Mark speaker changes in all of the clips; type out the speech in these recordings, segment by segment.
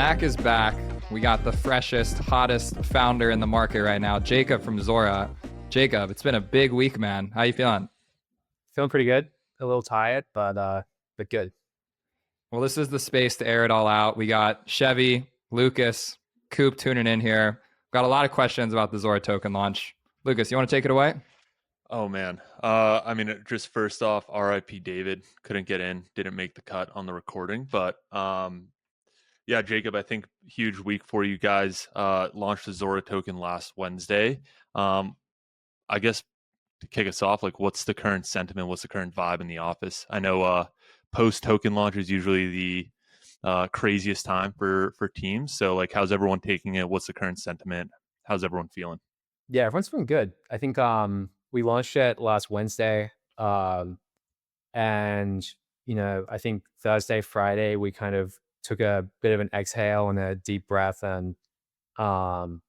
Speaker 1: NAC is back. We got the freshest, hottest founder in the market right now, Jacob from ZORA. Jacob, it's been a big week, man. How you feeling?
Speaker 2: Feeling pretty good. A little tired, but good.
Speaker 1: Well, this is the space to air it all out. We got Chevy, Lucas, Coop tuning in here. Got a lot of questions about the ZORA token launch. Lucas, you want to take it away?
Speaker 3: Oh man. Just first off, RIP David couldn't get in, didn't make the cut on the recording, but yeah, Jacob, I think huge week for you guys. Launched the ZORA token last Wednesday. I guess to kick us off, like what's the current sentiment? What's the current vibe in the office? I know post token launch is usually the craziest time for teams. So like how's everyone taking it? What's the current sentiment? How's everyone feeling?
Speaker 2: Yeah, everyone's feeling good. I think we launched it last Wednesday. And I think Thursday, Friday, we kind of took a bit of an exhale and a deep breath and enjoyed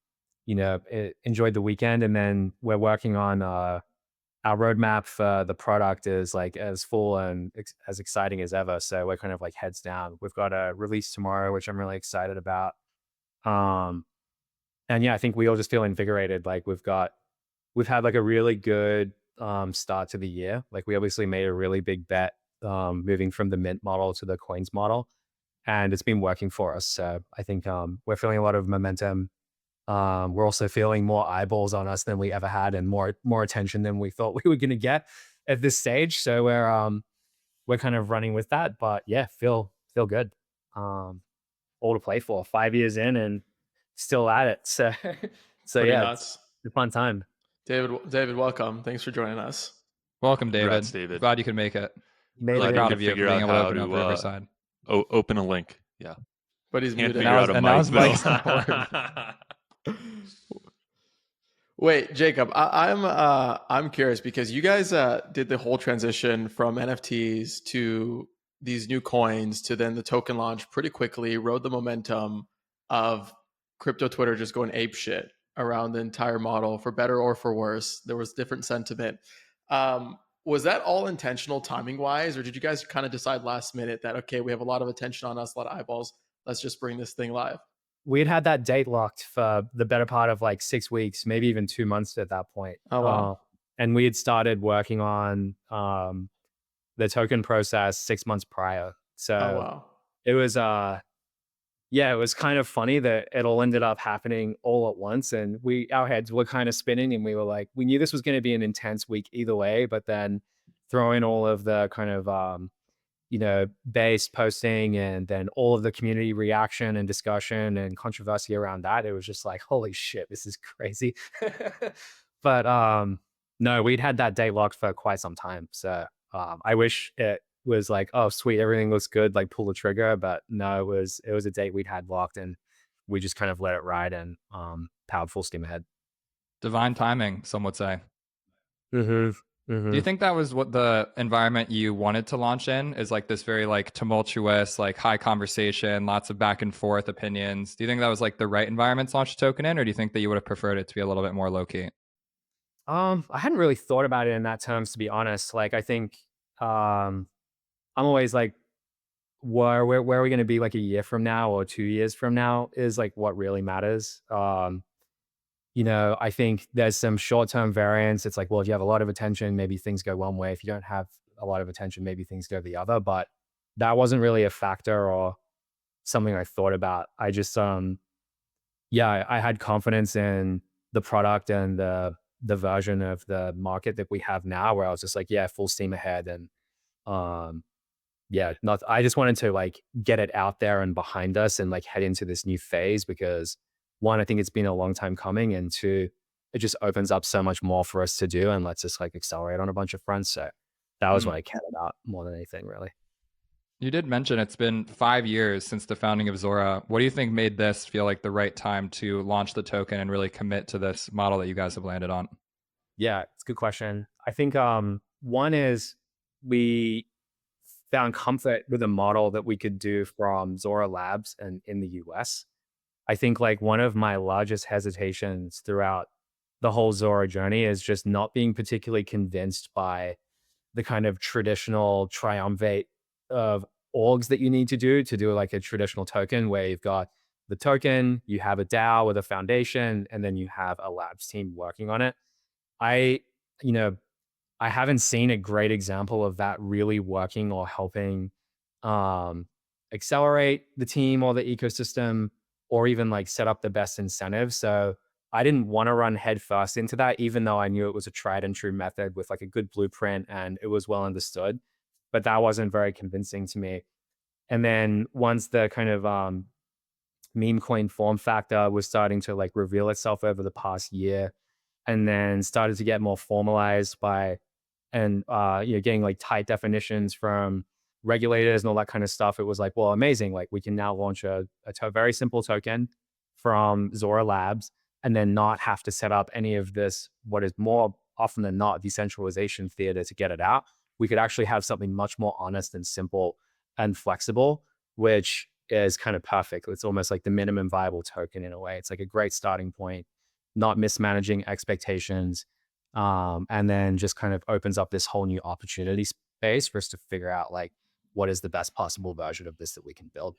Speaker 2: the weekend. And then we're working on our roadmap for the product is like as full and as exciting as ever. So we're kind of like heads down. We've got a release tomorrow, which I'm really excited about. And yeah, I think we all just feel invigorated. Like we've had like a really good start to the year. Like we obviously made a really big bet moving from the mint model to the coins model, and it's been working for us. So I think we're feeling a lot of momentum. We're also feeling more eyeballs on us than we ever had, and more attention than we thought we were going to get at this stage. So we're kind of running with that. But yeah, feel good. All to play for. 5 years in and still at it. So yeah, it's a fun time.
Speaker 4: David, welcome. Thanks for joining us.
Speaker 1: Welcome, David.
Speaker 3: Congrats, David.
Speaker 1: Glad you could make it.
Speaker 3: Glad
Speaker 1: Proud
Speaker 3: you
Speaker 1: of you for
Speaker 3: figure
Speaker 1: being
Speaker 3: out
Speaker 1: able to
Speaker 3: how
Speaker 1: open up
Speaker 3: to
Speaker 1: Riverside.
Speaker 3: open a link. Yeah.
Speaker 4: But he's
Speaker 3: Can't
Speaker 4: muted.
Speaker 3: figure out a
Speaker 1: And now
Speaker 3: mic,
Speaker 1: his mic's not
Speaker 3: though.
Speaker 4: Wait, Jacob, I'm curious because you guys did the whole transition from NFTs to these new coins to then the token launch pretty quickly, rode the momentum of crypto Twitter just going ape shit around the entire model, for better or for worse. There was different sentiment. Was that all intentional timing wise, or did you guys kind of decide last minute that, okay, we have a lot of attention on us, a lot of eyeballs, let's just bring this thing live?
Speaker 2: We had that date locked for the better part of like 6 weeks, maybe even 2 months at that point.
Speaker 4: Oh, wow.
Speaker 2: And we had started working on the token process 6 months prior. So
Speaker 4: wow.
Speaker 2: it was it was kind of funny that it all ended up happening all at once, and our heads were kind of spinning, and we were like, we knew this was going to be an intense week either way, but then throw in all of the kind of base posting and then all of the community reaction and discussion and controversy around that. It was just like, holy shit, this is crazy. But no, we'd had that date locked for quite some time. So I wish it was like, oh sweet, everything looks good, like pull the trigger. But no, it was a date we'd had locked, and we just kind of let it ride and powered full steam ahead.
Speaker 1: Divine timing, some would say.
Speaker 2: Mm-hmm.
Speaker 1: Do you think that was what the environment you wanted to launch in, is like this very like tumultuous, like high conversation, lots of back and forth opinions? Do you think that was like the right environment to launch a token in, or do you think that you would have preferred it to be a little bit more low key?
Speaker 2: I hadn't really thought about it in that terms, to be honest. Like I think I'm always like, where are we going to be like a year from now or 2 years from now is like what really matters. I think there's some short-term variance. It's like, well, if you have a lot of attention, maybe things go one way. If you don't have a lot of attention, maybe things go the other. But that wasn't really a factor or something I thought about. I just, I had confidence in the product and the version of the market that we have now, where I was just like, yeah, full steam ahead. And I just wanted to like get it out there and behind us and like head into this new phase, because one, I think it's been a long time coming, and two, it just opens up so much more for us to do and lets us like accelerate on a bunch of fronts. So that was what I cared about more than anything, really.
Speaker 1: You did mention it's been 5 years since the founding of ZORA. What do you think made this feel like the right time to launch the token and really commit to this model that you guys have landed on?
Speaker 2: Yeah, it's a good question. I think one is we found comfort with a model that we could do from ZORA Labs and in the US. I think like one of my largest hesitations throughout the whole ZORA journey is just not being particularly convinced by the kind of traditional triumvirate of orgs that you need to do like a traditional token, where you've got the token, you have a DAO with a foundation, and then you have a labs team working on it. I, you know, I haven't seen a great example of that really working or helping um, accelerate the team or the ecosystem, or even like set up the best incentives. So I didn't want to run headfirst into that, even though I knew it was a tried and true method with like a good blueprint and it was well understood. But that wasn't very convincing to me. And then once the kind of meme coin form factor was starting to like reveal itself over the past year, and then started to get more formalized by and getting like tight definitions from regulators and all that kind of stuff. It was like, well, amazing. Like we can now launch a very simple token from Zora Labs and then not have to set up any of this, what is more often than not decentralization theater to get it out. We could actually have something much more honest and simple and flexible, which is kind of perfect. It's almost like the minimum viable token in a way. It's like a great starting point, not mismanaging expectations, and then just kind of opens up this whole new opportunity space for us to figure out like what is the best possible version of this that we can build.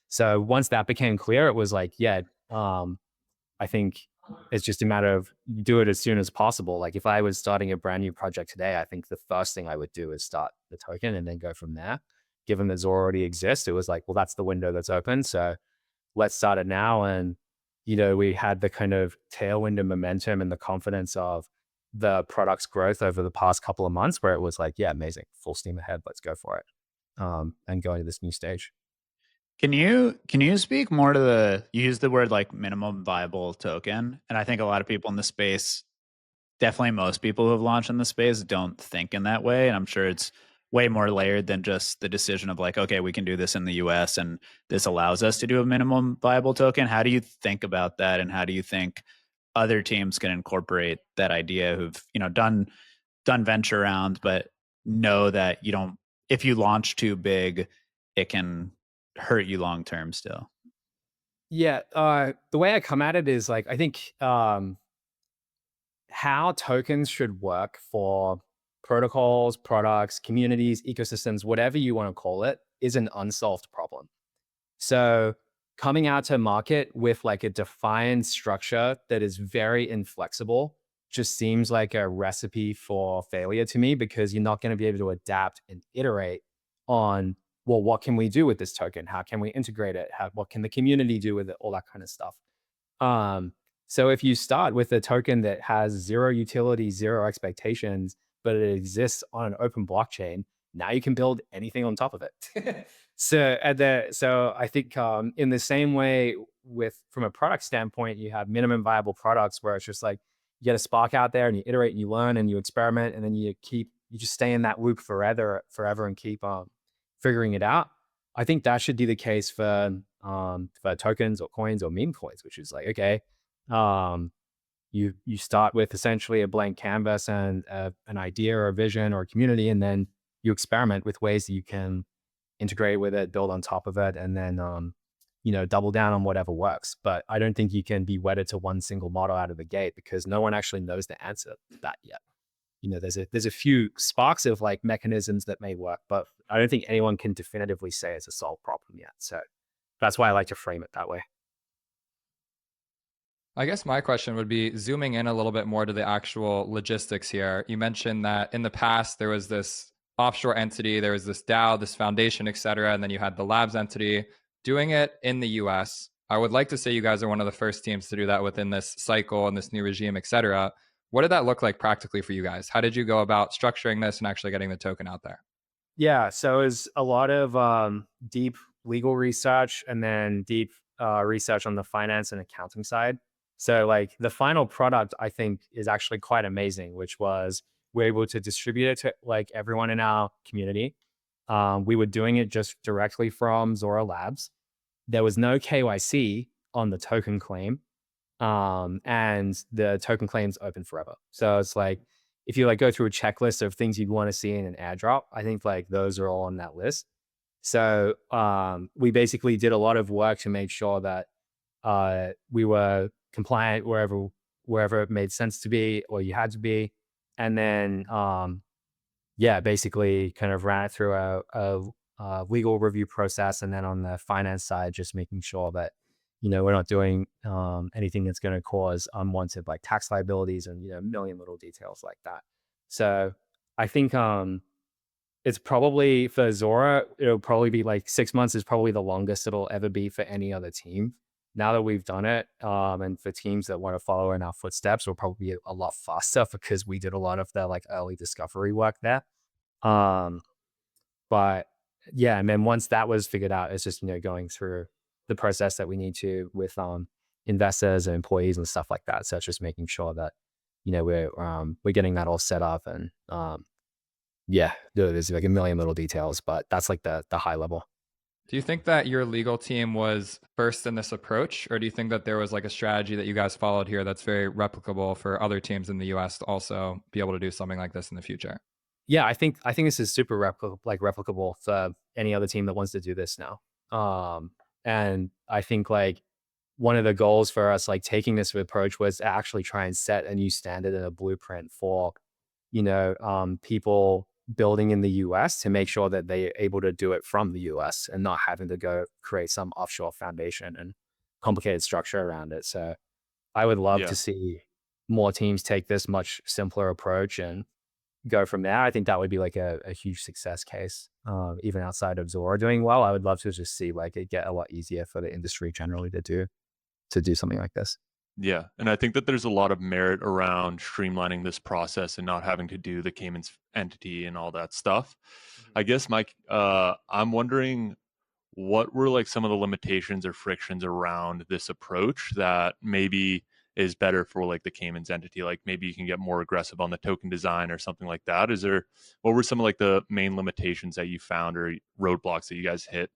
Speaker 2: So once that became clear, it was like, yeah, I think it's just a matter of do it as soon as possible. Like if I was starting a brand new project today, I think the first thing I would do is start the token and then go from there. Given that Zora already exists, it was like, well, that's the window that's open. So let's start it now. And, we had the kind of tailwind and momentum and the confidence of the product's growth over the past couple of months where it was like, yeah, amazing, full steam ahead, let's go for it. And go into this new stage.
Speaker 5: Can you speak more to you use the word like minimum viable token, and I think a lot of people in the space, definitely most people who have launched in the space, don't think in that way, and I'm sure it's way more layered than just the decision of like, okay, we can do this in the US and this allows us to do a minimum viable token. How do you think about that, and how do you think other teams can incorporate that idea who've done venture rounds but know that if you launch too big, it can hurt you long term still?
Speaker 2: Yeah, the way I come at it is like, I think how tokens should work for protocols, products, communities, ecosystems, whatever you want to call it, is an unsolved problem. So coming out to market with like a defined structure that is very inflexible just seems like a recipe for failure to me, because you're not going to be able to adapt and iterate on, well, what can we do with this token? How can we integrate it? What can the community do with it? All that kind of stuff. So if you start with a token that has zero utility, zero expectations, but it exists on an open blockchain, now you can build anything on top of it. So I think in the same way from a product standpoint, you have minimum viable products where it's just like you get a spark out there and you iterate and you learn and you experiment, and then you just stay in that loop forever and keep figuring it out. I think that should be the case for tokens or coins or meme coins, which is like, okay, you start with essentially a blank canvas and an idea or a vision or a community, and then you experiment with ways that you can integrate with it, build on top of it, and then double down on whatever works. But I don't think you can be wedded to one single model out of the gate, because no one actually knows the answer to that yet. There's a few sparks of like mechanisms that may work, but I don't think anyone can definitively say it's a solved problem yet. So that's why I like to frame it that way.
Speaker 1: I guess my question would be zooming in a little bit more to the actual logistics here. You mentioned that in the past there was this offshore entity, there was this DAO, this foundation, et cetera, and then you had the labs entity doing it in the US. I would like to say you guys are one of the first teams to do that within this cycle and this new regime, et cetera. What did that look like practically for you guys? How did you go about structuring this and actually getting the token out there?
Speaker 2: Yeah, so it was a lot of deep legal research and then deep research on the finance and accounting side. So like the final product, I think, is actually quite amazing, which was we're able to distribute it to like everyone in our community. We were doing it just directly from Zora Labs. There was no KYC on the token claim. And the token claim's open forever. So it's like, if you like go through a checklist of things you'd want to see in an airdrop, I think like those are all on that list. So we basically did a lot of work to make sure that we were compliant wherever it made sense to be or you had to be. And then, basically kind of ran it through a legal review process. And then on the finance side, just making sure that we're not doing anything that's going to cause unwanted like tax liabilities and, a million little details like that. So I think it's probably for Zora, it'll probably be like 6 months is probably the longest it'll ever be for any other team. Now that we've done it, and for teams that want to follow in our footsteps, will probably be a lot faster because we did a lot of the like early discovery work there. Um, but yeah, and then once that was figured out, it's just, going through the process that we need to with investors and employees and stuff like that. So it's just making sure that, we're getting that all set up and yeah, there's like a million little details, but that's like the high level.
Speaker 1: Do you think that your legal team was first in this approach, or do you think that there was like a strategy that you guys followed here that's very replicable for other teams in the US to also be able to do something like this in the future?
Speaker 2: Yeah, I think this is super replicable for any other team that wants to do this now. And I think like one of the goals for us, like taking this approach, was to actually try and set a new standard and a blueprint for, people building in the US to make sure that they're able to do it from the US and not having to go create some offshore foundation and complicated structure around it. So I would love
Speaker 3: Yeah.
Speaker 2: to see more teams take this much simpler approach and go from there. I think that would be like a huge success case. Even outside of Zora doing well, I would love to just see like it get a lot easier for the industry generally to do something like this.
Speaker 3: Yeah. And I think that there's a lot of merit around streamlining this process and not having to do the Cayman's entity and all that stuff. I guess, Mike, I'm wondering what were like some of the limitations or frictions around this approach that maybe is better for like the Cayman's entity? Like maybe you can get more aggressive on the token design or something like that. What were some of like the main limitations that you found or roadblocks that you guys hit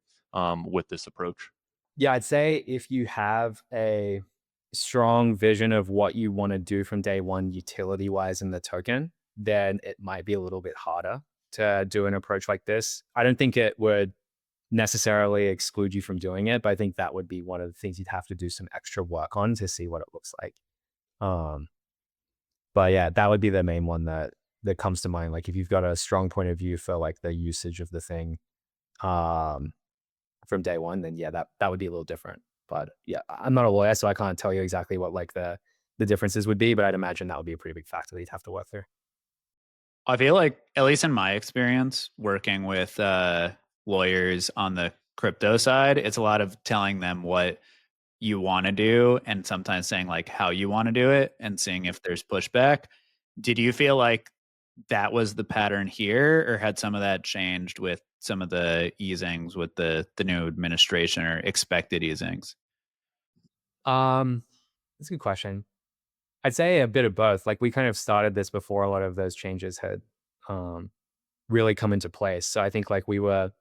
Speaker 3: with this approach?
Speaker 2: Yeah, I'd say if you have a strong vision of what you want to do from day one, utility wise in the token, then it might be a little bit harder to do an approach like this. I don't think it would necessarily exclude you from doing it, but I think that would be one of the things you'd have to do some extra work on to see what it looks like. But yeah, that would be the main one that comes to mind. Like if you've got a strong point of view for like the usage of the thing, from day one, then yeah, that would be a little different. But yeah, I'm not a lawyer, so I can't tell you exactly what like the differences would be, but I'd imagine that would be a pretty big factor that you'd have to work through.
Speaker 5: I feel like, at least in my experience working with lawyers on the crypto side, it's a lot of telling them what you want to do and sometimes saying like how you want to do it and seeing if there's pushback. Did you feel like that was the pattern here, or had some of that changed with some of the easings with the new administration or expected easings?
Speaker 2: That's a good question. I'd say a bit of both. Like we kind of started this before a lot of those changes had really come into place. So I think like we were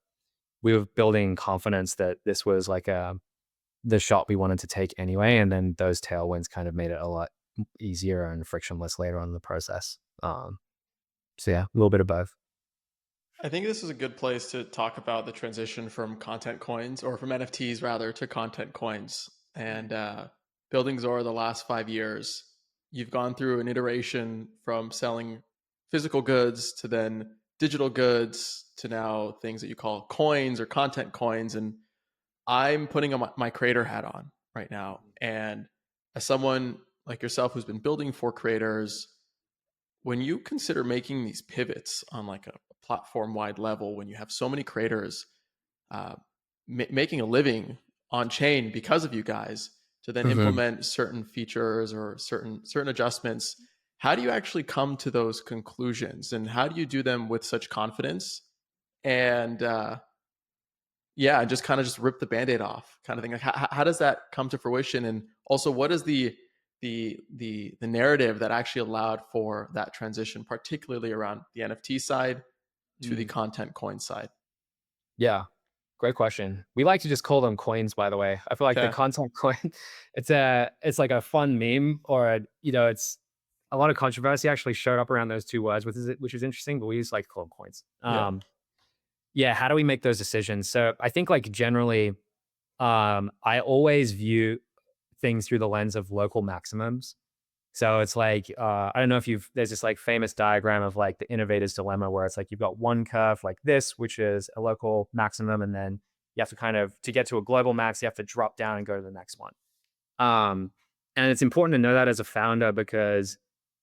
Speaker 2: building confidence that this was like the shot we wanted to take anyway, and then those tailwinds kind of made it a lot easier and frictionless later on in the process. So yeah, a little bit of both.
Speaker 4: I think this is a good place to talk about the transition from content coins, or from NFTs rather, to content coins. And building Zora the last 5 years, you've gone through an iteration from selling physical goods to then digital goods to now things that you call coins or content coins. And I'm putting my creator hat on right now. And as someone like yourself who's been building for creators, when you consider making these pivots on like a platform wide level, when you have so many creators making a living on chain because of you guys, to then implement certain features or certain adjustments, how do you actually come to those conclusions, and how do you do them with such confidence? And yeah, just kind of just rip the Band-Aid off kind of thing. Like how does that come to fruition? And also, what is the narrative that actually allowed for that transition, particularly around the NFT side to the content coin side?
Speaker 2: Yeah, great question. We like to just call them coins, by the way. I feel like the
Speaker 4: Okay.
Speaker 2: content coin, it's like a fun meme, or it's a lot of controversy actually showed up around those two words, which is interesting, but we just like to call them coins.
Speaker 4: Yeah.
Speaker 2: Yeah, how do we make those decisions? So I think like generally, I always view things through the lens of local maximums. So it's like, I don't know if there's this like famous diagram of like the innovator's dilemma, where it's like you've got one curve like this, which is a local maximum, and then You have to kind of, to get to a global max, you have to drop down and go to the next one. And it's important to know that as a founder, because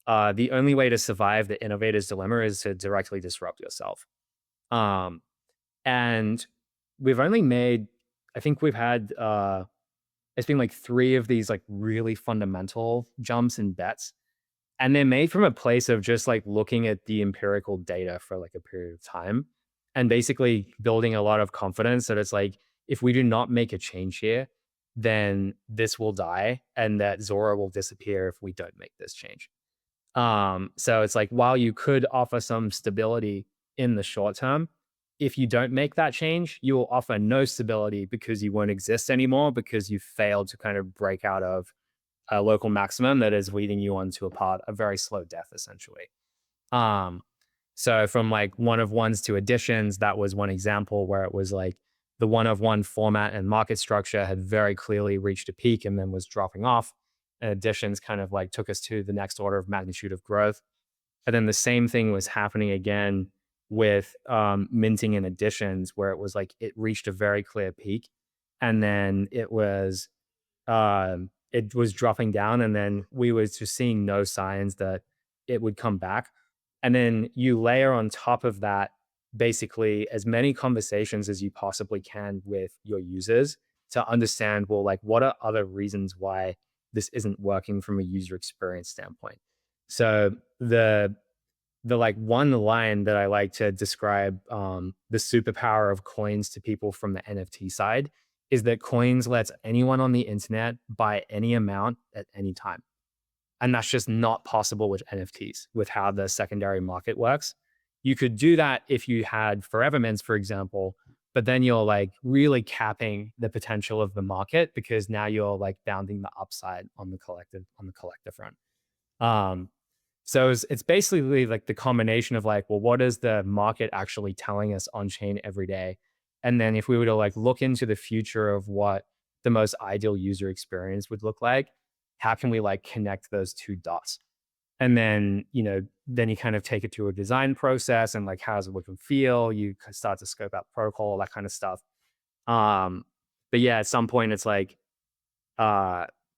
Speaker 2: the only way to survive the innovator's dilemma is to directly disrupt yourself. Um, and we've only made, I think we've had, it's been like 3 of these like really fundamental jumps and bets. And they're made from a place of just like looking at the empirical data for like a period of time and basically building a lot of confidence that it's like, if we do not make a change here, then this will die and that Zora will disappear if we don't make this change. So it's like, while you could offer some stability in the short term, if you don't make that change, you will offer no stability because you won't exist anymore, because you failed to kind of break out of a local maximum that is leading you onto a very slow death, essentially. So from like one of ones to additions, that was one example where it was like the one of one format and market structure had very clearly reached a peak and then was dropping off. And additions kind of like took us to the next order of magnitude of growth. And then the same thing was happening again with minting and additions, where it was like it reached a very clear peak and then it was dropping down, and then we was just seeing no signs that it would come back. And then you layer on top of that basically as many conversations as you possibly can with your users to understand, well, like, what are other reasons why this isn't working from a user experience standpoint. So the like one line that I like to describe the superpower of coins to people from the NFT side is that coins lets anyone on the internet buy any amount at any time. And that's just not possible with NFTs, with how the secondary market works. You could do that if you had forever mints, for example, but then you're like really capping the potential of the market, because now you're like bounding the upside on the collector front. So it's basically like the combination of like, well, what is the market actually telling us on chain every day? And then if we were to like look into the future of what the most ideal user experience would look like, how can we like connect those 2 dots? And then, then you kind of take it to a design process and like, how does it look and feel? You start to scope out protocol, all that kind of stuff. But yeah, at some point it's like,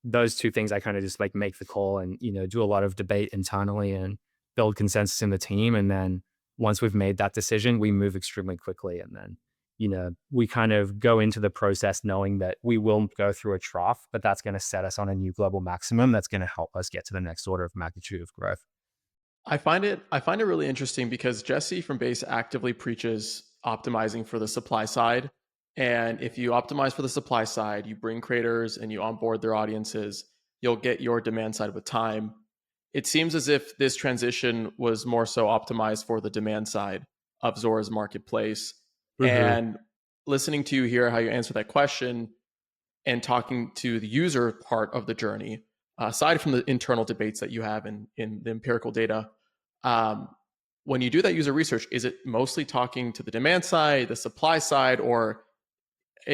Speaker 2: those 2 things, I kind of just like make the call and, do a lot of debate internally and build consensus in the team. And then once we've made that decision, we move extremely quickly. And then, we kind of go into the process knowing that we will go through a trough, but that's going to set us on a new global maximum. That's going to help us get to the next order of magnitude of growth.
Speaker 4: I find it really interesting because Jesse from Base actively preaches optimizing for the supply side. And if you optimize for the supply side, you bring creators and you onboard their audiences, you'll get your demand side with time. It seems as if this transition was more so optimized for the demand side of Zora's marketplace. Mm-hmm. And listening to you hear how you answer that question and talking to the user part of the journey, aside from the internal debates that you have in the empirical data, when you do that user research, is it mostly talking to the demand side, the supply side, or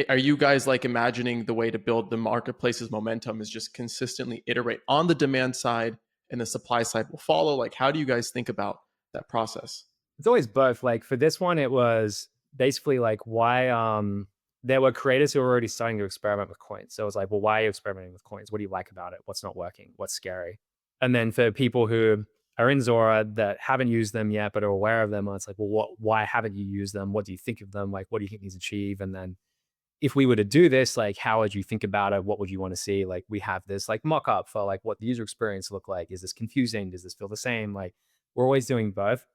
Speaker 4: are you guys like imagining the way to build the marketplace's momentum is just consistently iterate on the demand side and the supply side will follow? Like, how do you guys think about that process?
Speaker 2: It's always both. Like for this one, it was basically like why there were creators who were already starting to experiment with coins. So it was like, well, why are you experimenting with coins? What do you like about it? What's not working? What's scary? And then for people who are in Zora that haven't used them yet but are aware of them, it's like, well, why haven't you used them? What do you think of them? Like, what do you think these achieve? And then if we were to do this, like, how would you think about it? What would you want to see? Like, we have this like mock-up for like what the user experience look like. Is this confusing? Does this feel the same? Like, we're always doing both.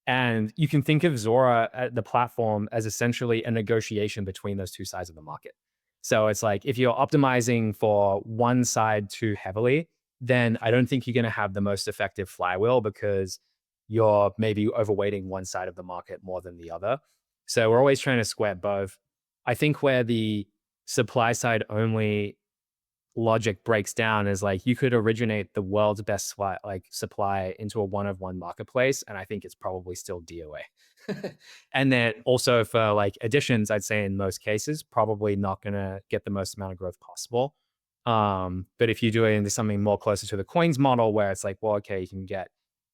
Speaker 2: And you can think of Zora, the platform, as essentially a negotiation between those 2 sides of the market. So it's like, if you're optimizing for one side too heavily, then I don't think you're going to have the most effective flywheel, because you're maybe overweighting one side of the market more than the other. So we're always trying to square both. I think where the supply side only logic breaks down is like, you could originate the world's best supply into a one-of-one marketplace, and I think it's probably still DOA. And then also for like additions, I'd say in most cases, probably not going to get the most amount of growth possible. But if you do it into something more closer to the coins model, where it's like, well, okay, you can get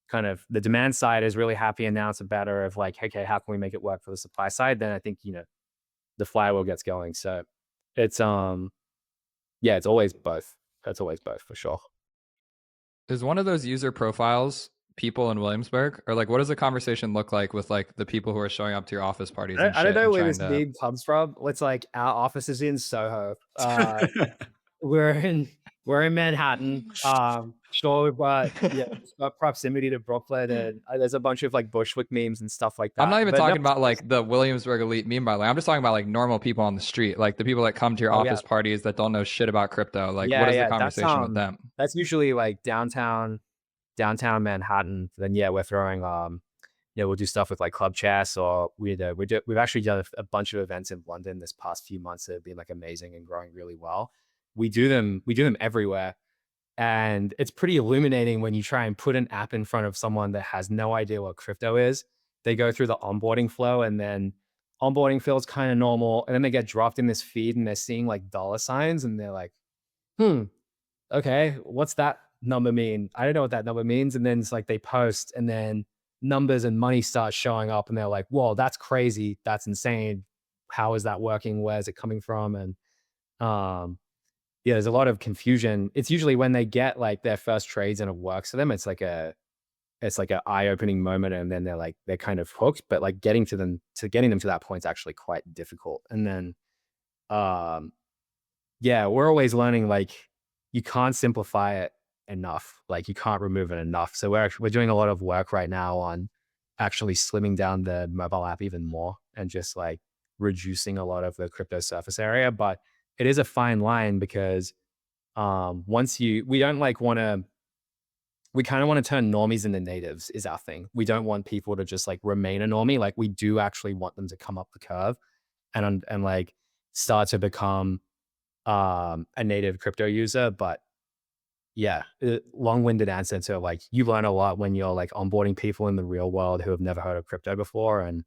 Speaker 2: kind of the demand side is really happy, and now it's a better of like, okay, how can we make it work for the supply side? Then I think, the flywheel gets going. So it's yeah, it's always both. It's always both for sure.
Speaker 1: Is one of those user profiles people in Williamsburg, or like what does the conversation look like with like the people who are showing up to your office parties and
Speaker 2: I don't
Speaker 1: shit
Speaker 2: know
Speaker 1: and
Speaker 2: where
Speaker 1: trying
Speaker 2: this
Speaker 1: to?
Speaker 2: meme comes from. It's like our office is in Soho. We're in Manhattan. Sure, but yeah, it's got proximity to Brooklyn, and there's a bunch of like Bushwick memes and stuff like that.
Speaker 1: I'm not even
Speaker 2: But no,
Speaker 1: talking about like the Williamsburg elite meme by the way. I'm just talking about like normal people on the street, like the people that come to your
Speaker 2: Oh, yeah.
Speaker 1: office parties that don't know shit about crypto. Like,
Speaker 2: Yeah,
Speaker 1: what is
Speaker 2: yeah,
Speaker 1: the conversation with them?
Speaker 2: that's usually like downtown Manhattan. Then yeah, we're throwing yeah, we'll do stuff with like club chess, or we've actually done a bunch of events in London this past few months that have been like amazing and growing really well. We do them everywhere. And it's pretty illuminating when you try and put an app in front of someone that has no idea what crypto is. They go through the onboarding flow, and then onboarding feels kind of normal. And then they get dropped in this feed and they're seeing like dollar signs and they're like, okay, what's that number mean? I don't know what that number means. And then it's like they post, and then numbers and money start showing up, and they're like, whoa, that's crazy. That's insane. How is that working? Where's it coming from? And yeah, there's a lot of confusion. It's usually when they get like their first trades and it works for them. It's like a eye-opening moment, and then they're kind of hooked. But like getting them to that point is actually quite difficult. And then yeah, we're always learning like you can't simplify it enough. Like you can't remove it enough. So we're doing a lot of work right now on actually slimming down the mobile app even more and just like reducing a lot of the crypto surface area. But it is a fine line because we don't like want to, we kind of want to turn normies into natives is our thing. We don't want people to just like remain a normie. Like we do actually want them to come up the curve and like start to become a native crypto user. But yeah, long-winded answer to like you learn a lot when you're like onboarding people in the real world who have never heard of crypto before. And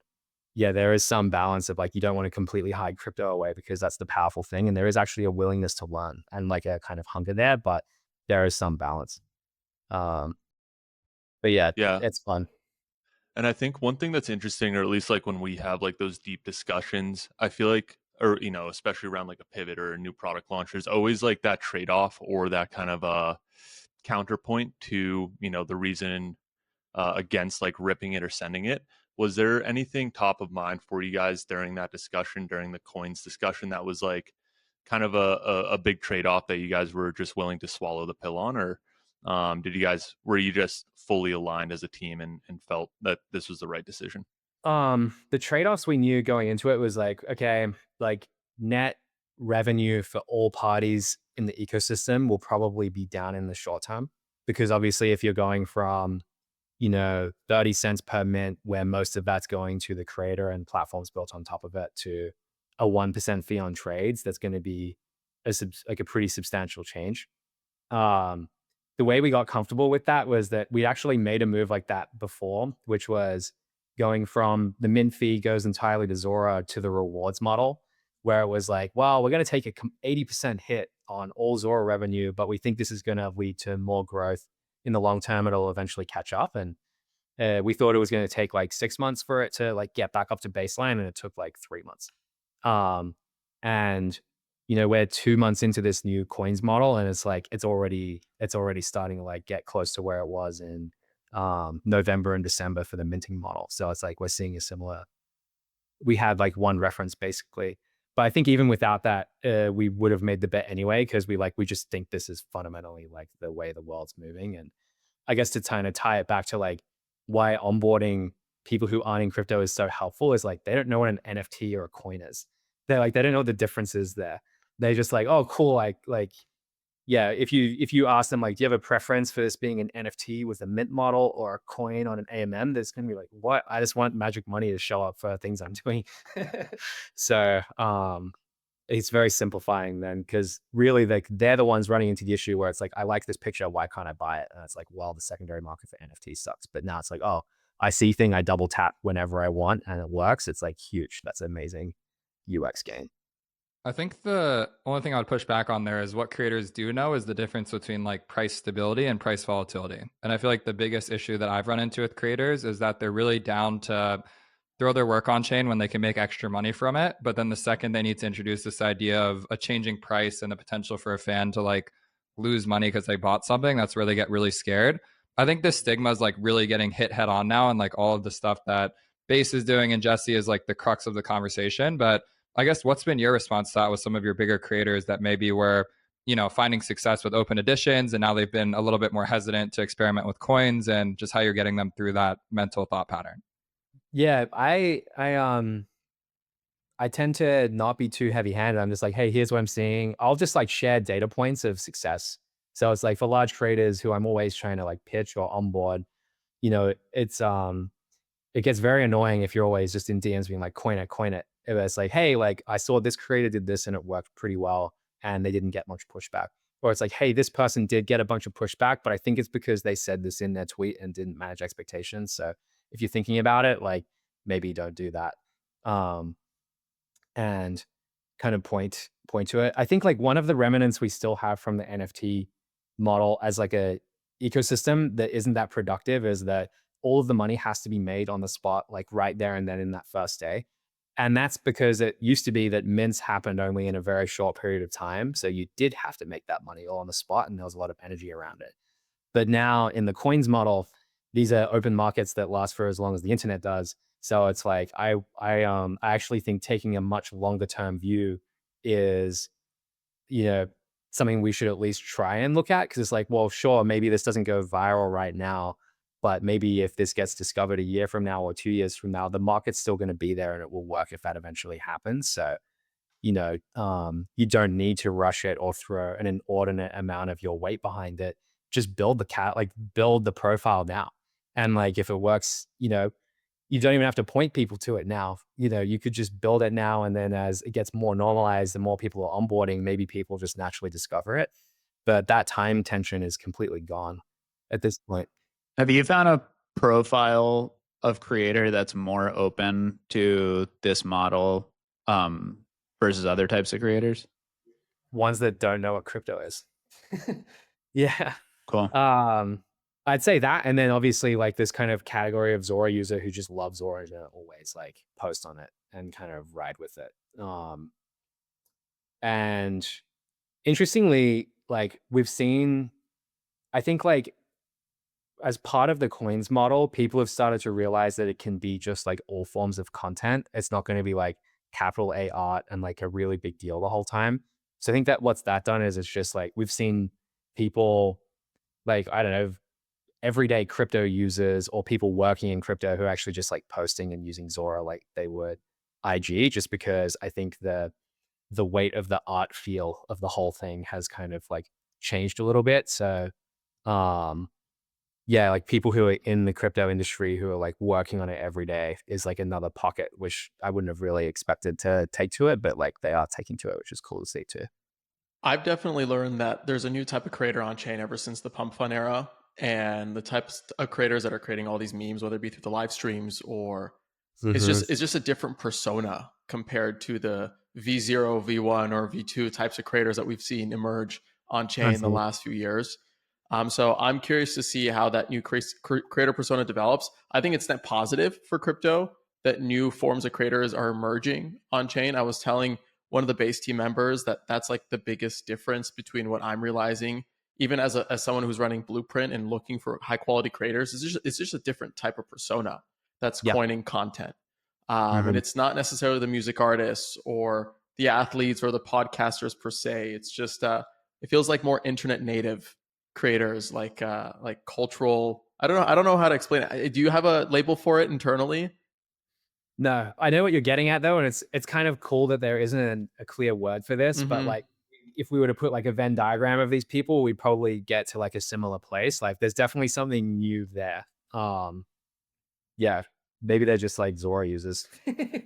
Speaker 2: yeah, there is some balance of like you don't want to completely hide crypto away because that's the powerful thing. And there is actually a willingness to learn and like a kind of hunger there, but there is some balance. But yeah, it's fun.
Speaker 3: And I think one thing that's interesting, or at least like when we have like those deep discussions, I feel like, or, you know, especially around like a pivot or a new product launch, there's always like that trade-off or that kind of counterpoint to, you know, the reason against like ripping it or sending it. Was there anything top of mind for you guys during that discussion, during the coins discussion, that was like kind of a big trade-off that you guys were just willing to swallow the pill on? Or were you just fully aligned as a team and felt that this was the right decision?
Speaker 2: The trade-offs we knew going into it was like, okay, like net revenue for all parties in the ecosystem will probably be down in the short term, because obviously if you're going from, you know, 30 cents per mint, where most of that's going to the creator and platforms built on top of it, to a 1% fee on trades, that's going to be a pretty substantial change. The way we got comfortable with that was that we actually made a move like that before, which was going from the mint fee goes entirely to Zora to the rewards model, where it was like, well, we're going to take a 80% hit on all Zora revenue, but we think this is going to lead to more growth in the long term. It'll eventually catch up. And we thought it was going to take like 6 months for it to like get back up to baseline, and it took like 3 months. And you know, we're 2 months into this new coins model, and it's like it's already starting to like get close to where it was in November and December for the minting model. So it's like we're seeing a similar. We had like one reference basically, but I think even without that, we would have made the bet anyway, because we just think this is fundamentally like the way the world's moving. And I guess to kind of tie it back to like why onboarding people who aren't in crypto is so helpful is like they don't know what an NFT or a coin is. They don't know what the difference is there. They just like, oh, cool. Like, yeah. If you ask them like, do you have a preference for this being an NFT with a mint model or a coin on an AMM? There's gonna be like, what? I just want magic money to show up for things I'm doing. So it's very simplifying then, because really like they're the ones running into the issue where it's like, I like this picture, why can't I buy it? And it's like, well, the secondary market for NFT sucks. But now it's like, oh, I see thing, I double tap whenever I want and it works. It's like huge. That's amazing UX gain.
Speaker 1: I think the only thing I would push back on there is what creators do know is the difference between like price stability and price volatility. And I feel like the biggest issue that I've run into with creators is that they're throw their work on chain when they can make extra money from it. But then the second they need to introduce this idea of a changing price and the potential for a fan to like lose money because they bought something, that's where they get really scared. I think this stigma is like really getting hit head on now, and like all of the stuff that Base is doing and Jesse is like the crux of the conversation. But I guess what's been your response to that with some of your bigger creators that maybe were, you know, finding success with open editions and now they've been a little bit more hesitant to experiment with coins, and just how you're getting them through that mental thought pattern?
Speaker 2: Yeah, I tend to not be too heavy-handed. I'm just like, hey, here's what I'm seeing. I'll just like share data points of success. So it's like for large creators who I'm always trying to like pitch or onboard, you know, it gets very annoying if you're always just in DMs being like, coin it, coin it. It's like, hey, like I saw this creator did this and it worked pretty well and they didn't get much pushback. Or it's like, hey, this person did get a bunch of pushback, but I think it's because they said this in their tweet and didn't manage expectations. So if you're thinking about it, like maybe don't do that. And kind of point to it. I think like one of the remnants we still have from the NFT model as like a ecosystem that isn't that productive is that all of the money has to be made on the spot, like right there and then in that first day. And that's because it used to be that mints happened only in a very short period of time. So you did have to make that money all on the spot and there was a lot of energy around it. But now in the coins model, these are open markets that last for as long as the internet does. So it's like, I actually think taking a much longer term view is, you know, something we should at least try and look at. Cause it's like, well, sure, maybe this doesn't go viral right now, but maybe if this gets discovered a year from now or 2 years from now, the market's still going to be there and it will work if that eventually happens. So, you know, you don't need to rush it or throw an inordinate amount of your weight behind it. Just build build the profile now. And like, if it works, you know, you don't even have to point people to it now. You know, you could just build it now. And then as it gets more normalized and more people are onboarding, maybe people just naturally discover it. But that time tension is completely gone at this point.
Speaker 5: Have you found a profile of creator that's more open to this model versus other types of creators?
Speaker 2: Ones that don't know what crypto is. Yeah.
Speaker 5: Cool.
Speaker 2: I'd say that. And then obviously like this kind of category of Zora user who just loves Zora and always like post on it and kind of ride with it. And interestingly, like we've seen, I think like as part of the coins model, people have started to realize that it can be just like all forms of content. It's not going to be like capital A art and like a really big deal the whole time. So I think that what's that done is it's just like we've seen people like, I don't know, everyday crypto users or people working in crypto who are actually just like posting and using Zora like they would IG, just because I think the weight of the art feel of the whole thing has kind of like changed a little bit. So yeah, like people who are in the crypto industry who are like working on it every day is like another pocket, which I wouldn't have really expected to take to it, but like they are taking to it, which is cool to see too.
Speaker 4: I've definitely learned that there's a new type of creator on chain ever since the pump fun era. And the types of creators that are creating all these memes, whether it be through the live streams or it's just a different persona compared to the V0, V1, or V2 types of creators that we've seen emerge on chain in the last few years. So I'm curious to see how that new creator persona develops. I think it's net positive for crypto that new forms of creators are emerging on chain. I was telling one of the base team members that that's like the biggest difference between what I'm realizing, even as someone who's running Blueprint and looking for high quality creators. It's just a different type of persona that's coining content. And it's not necessarily the music artists or the athletes or the podcasters per se. It's just, it feels like more internet native creators, like cultural. I don't know how to explain it. Do you have a label for it internally?
Speaker 2: No, I know what you're getting at though. And it's kind of cool that there isn't a clear word for this, but like, if we were to put like a Venn diagram of these people, we'd probably get to like a similar place. Like there's definitely something new there. Yeah, maybe they're just like Zora users.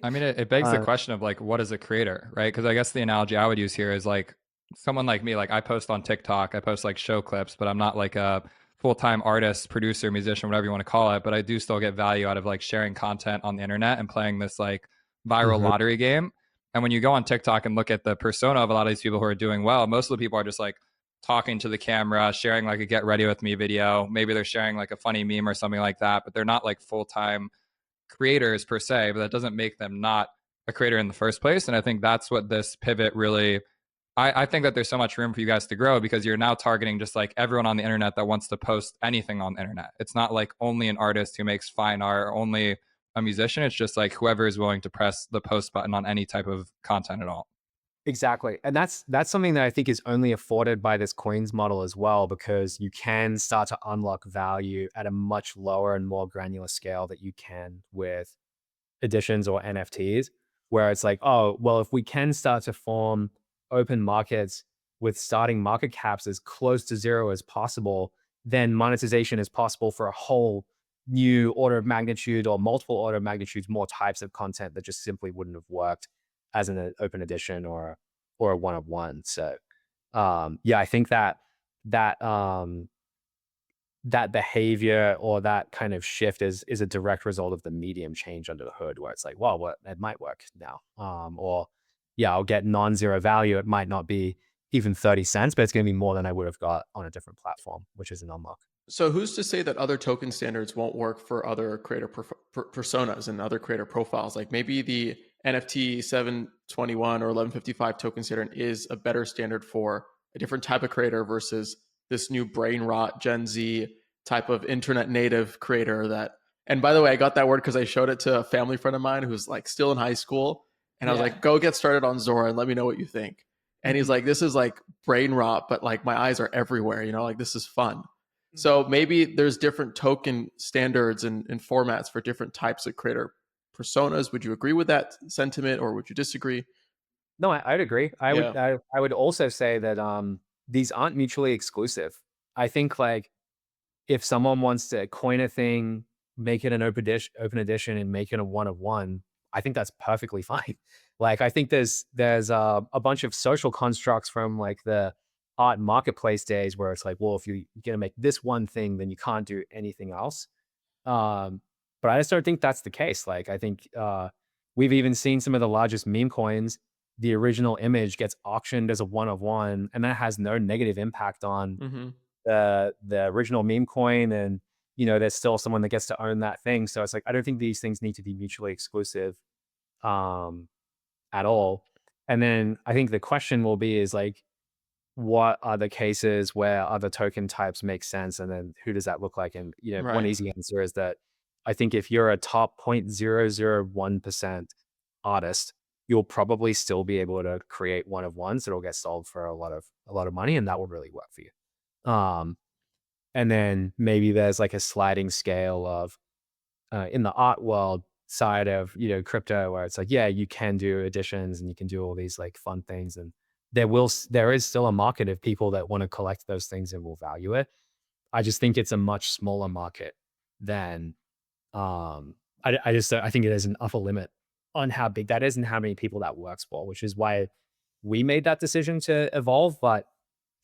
Speaker 1: I mean, it begs the question of like, what is a creator, right? Because I guess the analogy I would use here is like someone like me, like I post on TikTok, I post like show clips, but I'm not like a full-time artist, producer, musician, whatever you want to call it. But I do still get value out of like sharing content on the internet and playing this like viral lottery game. And when you go on TikTok and look at the persona of a lot of these people who are doing well, most of the people are just like talking to the camera, sharing like a get ready with me video. Maybe they're sharing like a funny meme or something like that, but they're not like full-time creators per se, but that doesn't make them not a creator in the first place. And I think that's what this pivot really, I think that there's so much room for you guys to grow because you're now targeting just like everyone on the internet that wants to post anything on the internet. It's not like only an artist who makes fine art or only a musician. It's just like whoever is willing to press the post button on any type of content at all.
Speaker 2: Exactly. And that's something that I think is only afforded by this coins model as well, because you can start to unlock value at a much lower and more granular scale that you can with editions or NFTs, where it's like, oh, well, if we can start to form open markets with starting market caps as close to zero as possible, then monetization is possible for a whole new order of magnitude or multiple order of magnitudes, more types of content that just simply wouldn't have worked as an open edition or a one of one. So yeah, I think that that behavior or that kind of shift is a direct result of the medium change under the hood, where it's like, well, what it might work now. Or yeah, I'll get non-zero value. It might not be even 30 cents, but it's going to be more than I would have got on a different platform, which is an unlock.
Speaker 4: So who's to say that other token standards won't work for other creator personas and other creator profiles? Like maybe the NFT 721 or 1155 token standard is a better standard for a different type of creator versus this new brain rot Gen Z type of internet native creator that, and by the way, I got that word because I showed it to a family friend of mine who's like still in high school. And I was like, go get started on Zora and let me know what you think. And he's like, this is like brain rot, but like my eyes are everywhere, you know, like this is fun. So maybe there's different token standards and formats for different types of creator personas. Would you agree with that sentiment or would you disagree?
Speaker 2: No, I'd agree. I would also say that these aren't mutually exclusive. I think like if someone wants to coin a thing, make it an open edition and make it a one of one, I think that's perfectly fine. Like I think there's a bunch of social constructs from like the art marketplace days where it's like, well, if you're going to make this one thing, then you can't do anything else. But I just don't think that's the case. Like, I think we've even seen some of the largest meme coins. The original image gets auctioned as a one of one, and that has no negative impact on the original meme coin. And, you know, there's still someone that gets to own that thing. So it's like, I don't think these things need to be mutually exclusive at all. And then I think the question will be is like, what are the cases where other token types make sense? And then who does that look like? And, you know, one easy answer is that I think if you're a top 0.001% artist, you'll probably still be able to create one of ones that'll get sold for a lot of money, and that will really work for you. And then maybe there's like a sliding scale of in the art world side of, you know, crypto, where it's like, yeah, you can do editions and you can do all these like fun things, and there is still a market of people that want to collect those things and will value it. I just think it's a much smaller market than I think it is an upper limit on how big that is and how many people that works for, which is why we made that decision to evolve. But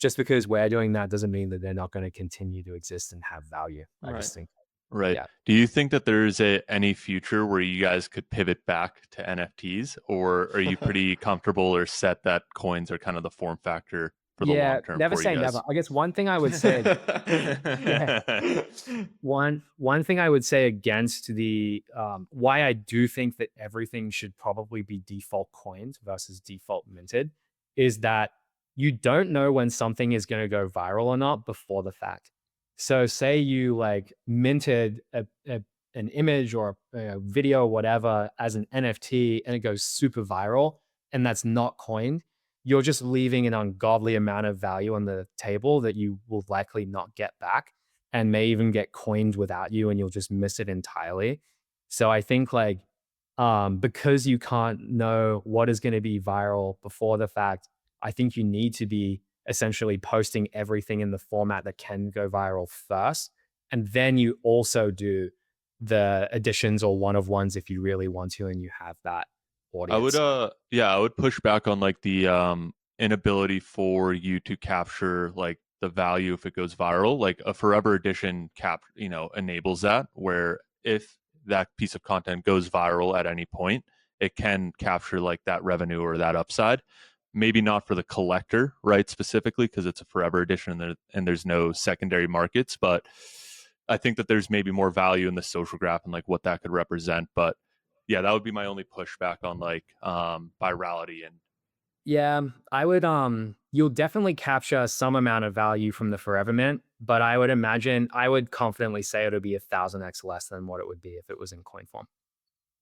Speaker 2: just because we're doing that doesn't mean that they're not going to continue to exist and have value. I just think.
Speaker 3: Right.
Speaker 2: Yeah.
Speaker 3: Do you think that there's any future where you guys could pivot back to NFTs, or are you pretty comfortable or set that coins are kind of the form factor for the long term?
Speaker 2: Never say never. I guess one thing I would say, one thing I would say against the why I do think that everything should probably be default coined versus default minted is that you don't know when something is going to go viral or not before the fact. So say you like minted an image or a video or whatever as an NFT and it goes super viral and that's not coined, you're just leaving an ungodly amount of value on the table that you will likely not get back and may even get coined without you, and you'll just miss it entirely. So I think like because you can't know what is going to be viral before the fact, I think you need to be essentially posting everything in the format that can go viral first. And then you also do the editions or one of ones if you really want to, and you have that audience.
Speaker 3: I would push back on like the inability for you to capture like the value if it goes viral. Like a forever edition enables that, where if that piece of content goes viral at any point, it can capture like that revenue or that upside. Maybe not for the collector, right? Specifically because it's a forever edition and there's no secondary markets, but I think that there's maybe more value in the social graph and like what that could represent. But yeah, that would be my only pushback on like virality. And
Speaker 2: Yeah, I would you'll definitely capture some amount of value from the forever mint, but I would imagine I would confidently say it would be 1,000x less than what it would be if it was in coin form.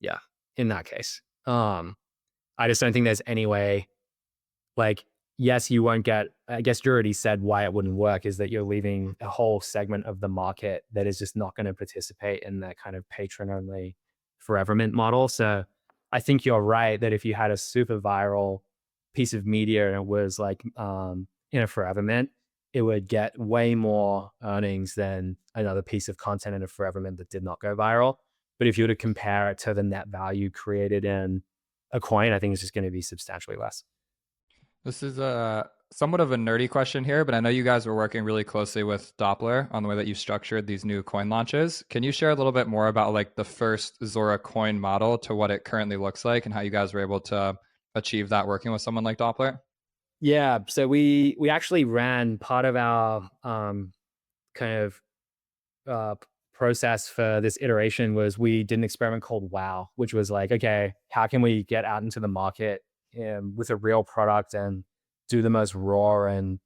Speaker 2: Yeah, in that case. I just don't think there's any way, like, yes, you won't get, I guess you already said why it wouldn't work is that you're leaving a whole segment of the market that is just not going to participate in that kind of patron only forever mint model. So I think you're right that if you had a super viral piece of media and it was like in a forever mint, it would get way more earnings than another piece of content in a forever mint that did not go viral. But if you were to compare it to the net value created in a coin, I think it's just going to be substantially less.
Speaker 1: This is a somewhat of a nerdy question here, but I know you guys were working really closely with Doppler on the way that you structured these new coin launches. Can you share a little bit more about like the first Zora coin model to what it currently looks like and how you guys were able to achieve that working with someone like Doppler?
Speaker 2: Yeah, so we actually ran part of our kind of process for this iteration was we did an experiment called Wow, which was like, okay, how can we get out into the market with a real product and do the most raw and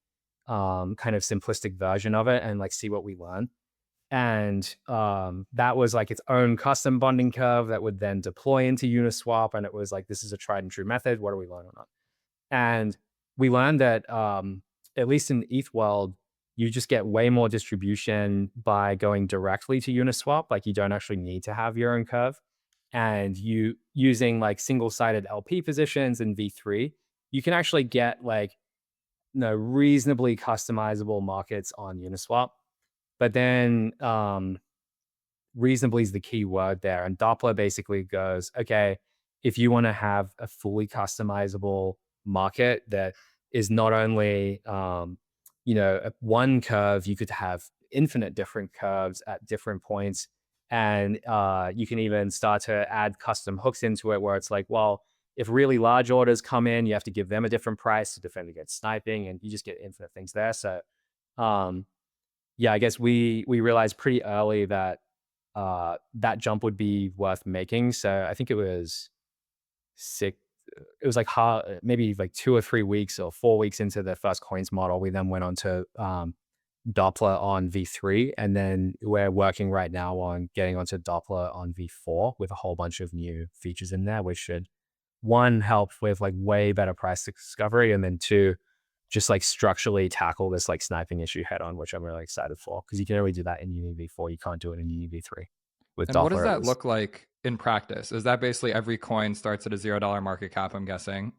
Speaker 2: kind of simplistic version of it and like see what we learn. And that was like its own custom bonding curve that would then deploy into Uniswap. And it was like, this is a tried and true method. What do we learn or not? And we learned that at least in the ETH world, you just get way more distribution by going directly to Uniswap. Like you don't actually need to have your own curve. And you using like single-sided LP positions in V3, you can actually get like reasonably customizable markets on Uniswap. But then reasonably is the key word there. And Doppler basically goes, okay, if you want to have a fully customizable market that is not only, one curve, you could have infinite different curves at different points. And you can even start to add custom hooks into it where it's like, well, if really large orders come in, you have to give them a different price to defend against sniping, and you just get infinite things there. So, yeah, I guess we realized pretty early that that jump would be worth making. So I think it was like maybe like 2 or 3 weeks or 4 weeks into the first coins model. We then went on to Doppler on V3, and then we're working right now on getting onto Doppler on V4 with a whole bunch of new features in there, which should, one, help with like way better price discovery, and then two, just like structurally tackle this like sniping issue head on, which I'm really excited for, because you can only do that in Uni V4. You can't do it in Uni V3. With
Speaker 1: And
Speaker 2: Doppler,
Speaker 1: what does that look like in practice? Is that basically every coin starts at a $0 market cap, I'm guessing?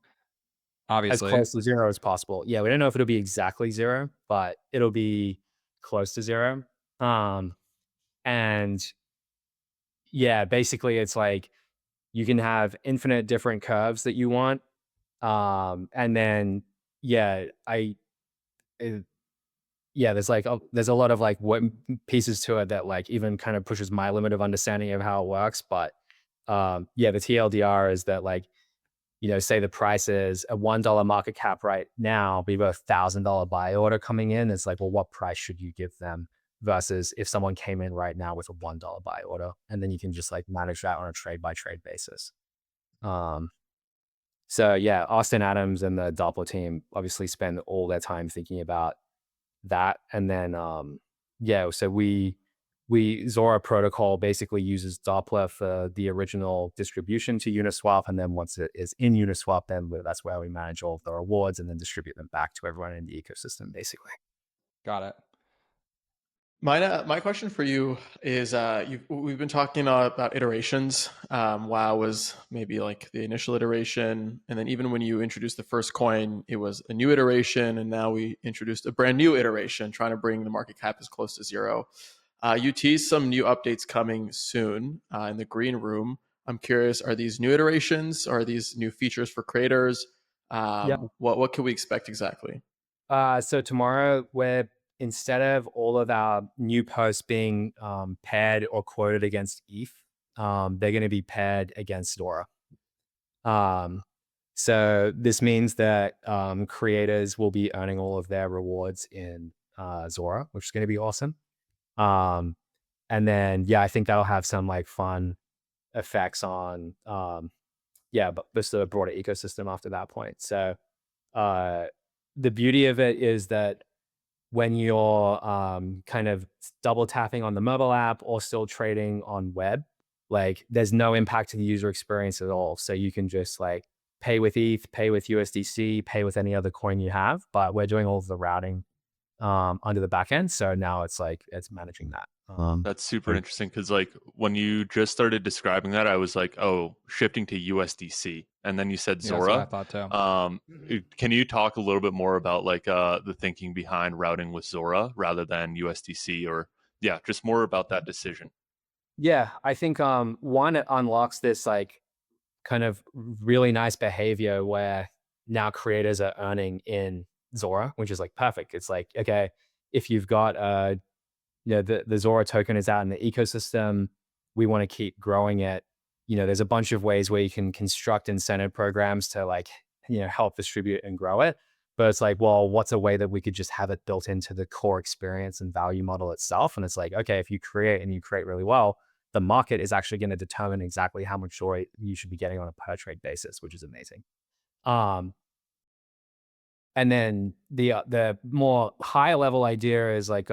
Speaker 1: Obviously.
Speaker 2: As close to zero as possible. Yeah, we don't know if it'll be exactly zero, but it'll be close to zero. And yeah, basically it's like you can have infinite different curves that you want. And then, yeah, there's like, there's a lot of like what pieces to it that like even kind of pushes my limit of understanding of how it works. But yeah, the TLDR is that like, say the price is a $1 market cap right now, but you have a $1,000 buy order coming in. It's like, well, what price should you give them versus if someone came in right now with a $1 buy order, and then you can just like manage that on a trade by trade basis. So yeah, Austin Adams and the Doppler team obviously spend all their time thinking about that. And then, so we Zora protocol basically uses Doppler for the original distribution to Uniswap. And then once it is in Uniswap, then that's where we manage all of the rewards and then distribute them back to everyone in the ecosystem, basically.
Speaker 1: Got it.
Speaker 4: My question for you is we've been talking about iterations. WoW was maybe like the initial iteration, and then even when you introduced the first coin, it was a new iteration, and now we introduced a brand new iteration, trying to bring the market cap as close to zero. You teased some new updates coming soon in the green room. I'm curious, are these new iterations? Are these new features for creators? What can we expect exactly?
Speaker 2: So tomorrow, instead of all of our new posts being paired or quoted against ETH, they're going to be paired against Zora. So this means that creators will be earning all of their rewards in Zora, which is going to be awesome. And then, yeah, I think that'll have some like fun effects on, but just the broader ecosystem after that point. So the beauty of it is that when you're kind of double tapping on the mobile app or still trading on web, like there's no impact to the user experience at all. So you can just like pay with ETH, pay with USDC, pay with any other coin you have, but we're doing all of the routing under the back end. So now it's like, it's managing that.
Speaker 3: That's super interesting because like when you just started describing that, I was like, oh, shifting to USDC, and then you said
Speaker 1: Yeah, that's what I
Speaker 3: Zora.
Speaker 1: thought too.
Speaker 3: Can you talk a little bit more about like the thinking behind routing with Zora rather than USDC, or just more about that decision?
Speaker 2: Yeah, I think one, it unlocks this like kind of really nice behavior where now creators are earning in Zora, which is like perfect. It's like, okay, if you've got the Zora token is out in the ecosystem, we want to keep growing it. There's a bunch of ways where you can construct incentive programs to like, help distribute and grow it. But it's like, well, what's a way that we could just have it built into the core experience and value model itself? And it's like, okay, if you create really well, the market is actually going to determine exactly how much Zora you should be getting on a per trade basis, which is amazing. And then the more higher level idea is like,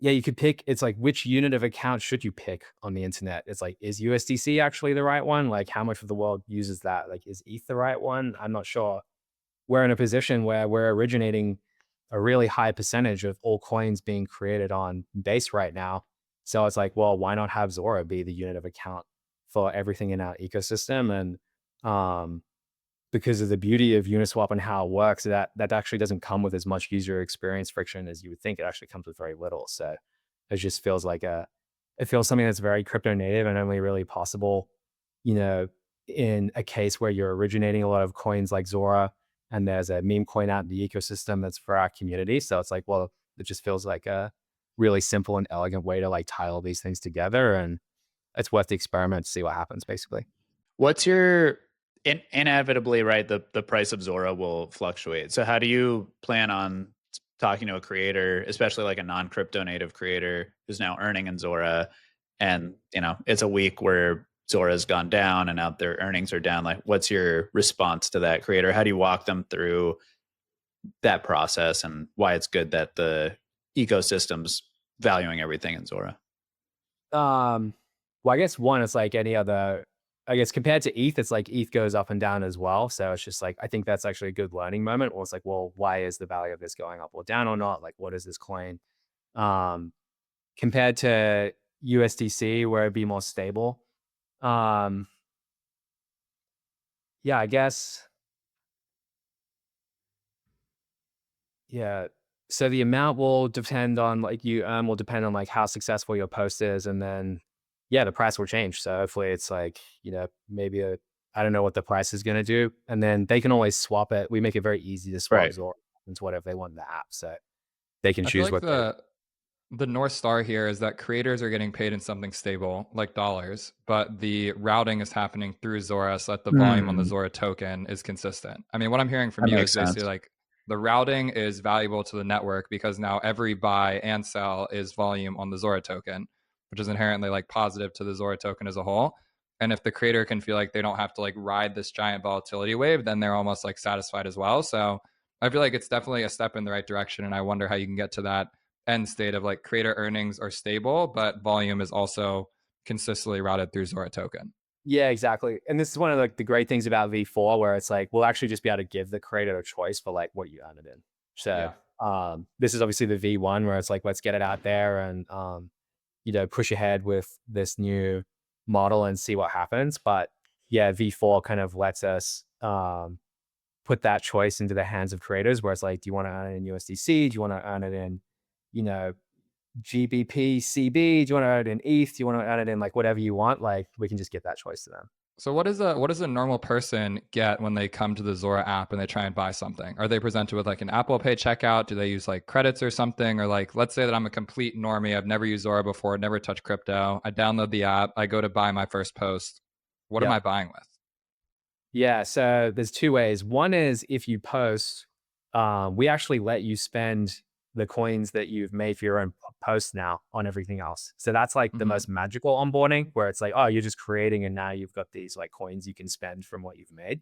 Speaker 2: you could pick, it's like, which unit of account should you pick on the internet? It's like, is USDC actually the right one? Like how much of the world uses that? Like, is ETH the right one? I'm not sure. We're in a position where we're originating a really high percentage of all coins being created on Base right now. So it's like, well, why not have Zora be the unit of account for everything in our ecosystem? And because of the beauty of Uniswap and how it works, that actually doesn't come with as much user experience friction as you would think. It actually comes with very little. So it just feels like it feels something that's very crypto native and only really possible, in a case where you're originating a lot of coins like Zora and there's a meme coin out in the ecosystem that's for our community. So it's like, well, it just feels like a really simple and elegant way to like tie all these things together. And it's worth the experiment to see what happens, basically.
Speaker 5: What's your inevitably, right? The price of Zora will fluctuate. So how do you plan on talking to a creator, especially like a non-crypto native creator who's now earning in Zora, and it's a week where Zora's gone down and now their earnings are down? Like, what's your response to that creator? How do you walk them through that process and why it's good that the ecosystem's valuing everything in Zora?
Speaker 2: Well, I guess one, it's like any other, I guess compared to ETH, it's like ETH goes up and down as well. So it's just like, I think that's actually a good learning moment where it's like, well, why is the value of this going up or down or not? Like, what is this coin? Compared to USDC where it'd be more stable. I guess. Yeah. So the amount will depend on like will depend on like how successful your post is, and then the price will change. So hopefully it's like, maybe I don't know what the price is going to do. And then they can always swap it. We make it very easy to swap Zora into whatever they want in the app. So they can
Speaker 1: I feel
Speaker 2: choose
Speaker 1: like
Speaker 2: what
Speaker 1: the North Star here is that creators are getting paid in something stable, like dollars, but the routing is happening through Zora so that the volume on the Zora token is consistent. I mean, what I'm hearing from you is basically like the routing is valuable to the network because now every buy and sell is volume on the Zora token, which is inherently like positive to the Zora token as a whole. And if the creator can feel like they don't have to like ride this giant volatility wave, then they're almost like satisfied as well. So I feel like it's definitely a step in the right direction. And I wonder how you can get to that end state of like creator earnings are stable, but volume is also consistently routed through Zora token.
Speaker 2: Yeah, exactly. And this is one of like the great things about V4, where it's like, we'll actually just be able to give the creator a choice for like what you earn it in. So this is obviously the V1 where it's like, let's get it out there and, push ahead with this new model and see what happens. But yeah, V4 kind of lets us put that choice into the hands of creators where it's like, do you want to earn it in USDC? Do you want to earn it in, GBP, CB? Do you want to earn it in ETH? Do you want to earn it in like whatever you want? Like we can just give that choice to them.
Speaker 1: So what does a normal person get when they come to the Zora app and they try and buy something? Are they presented with like an Apple Pay checkout? Do they use like credits or something? Or like, let's say that I'm a complete normie. I've never used Zora before, never touched crypto. I download the app. I go to buy my first post. What am I buying with?
Speaker 2: Yeah, so there's two ways. One is if you post, we actually let you spend the coins that you've made for your own posts now on everything else. So that's like the
Speaker 1: Mhm.
Speaker 2: most magical onboarding, where it's like, oh, you're just creating and now you've got these like coins you can spend from what you've made.